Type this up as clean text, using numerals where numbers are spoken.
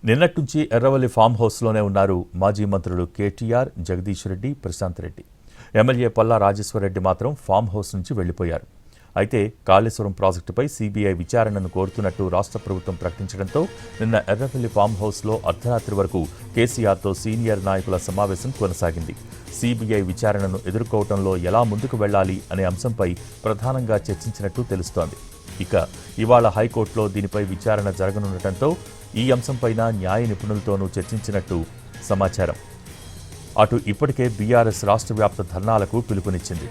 నిన్నటి నుంచి ఎర్రవల్లి ఫామ్ హౌస్లోనే ఉన్నారు మాజీ మంత్రులు కేటీఆర్, జగదీష్ రెడ్డి, ప్రశాంత్ రెడ్డి. ఎమ్మెల్యే పల్లా రాజేశ్వరరెడ్డి మాత్రం ఫామ్ హౌస్ నుంచి వెళ్లిపోయారు. అయితే కాళేశ్వరం ప్రాజెక్టుపై సీబీఐ విచారణను కోరుతున్నట్టు రాష్ట్ర ప్రభుత్వం ప్రకటించడంతో నిన్న ఎర్రవల్లి ఫామ్ హౌస్లో అర్ధరాత్రి వరకు కేసీఆర్తో సీనియర్ నాయకుల సమావేశం కొనసాగింది. సీబీఐ విచారణను ఎదుర్కోవడంలో ఎలా ముందుకు వెళ్లాలి అనే అంశంపై ప్రధానంగా చర్చించినట్టు తెలుస్తోంది. ఇక ఇవాళ హైకోర్టులో దీనిపై విచారణ జరగనుండటంతో ఈ అంశంపైన న్యాయ నిపుణులతోనూ చర్చించినట్టు సమాచారం. అటు ఇప్పటికే బీఆర్ఎస్ రాష్ట్ర వ్యాప్త ధర్నాలకు పిలుపునిచ్చింది.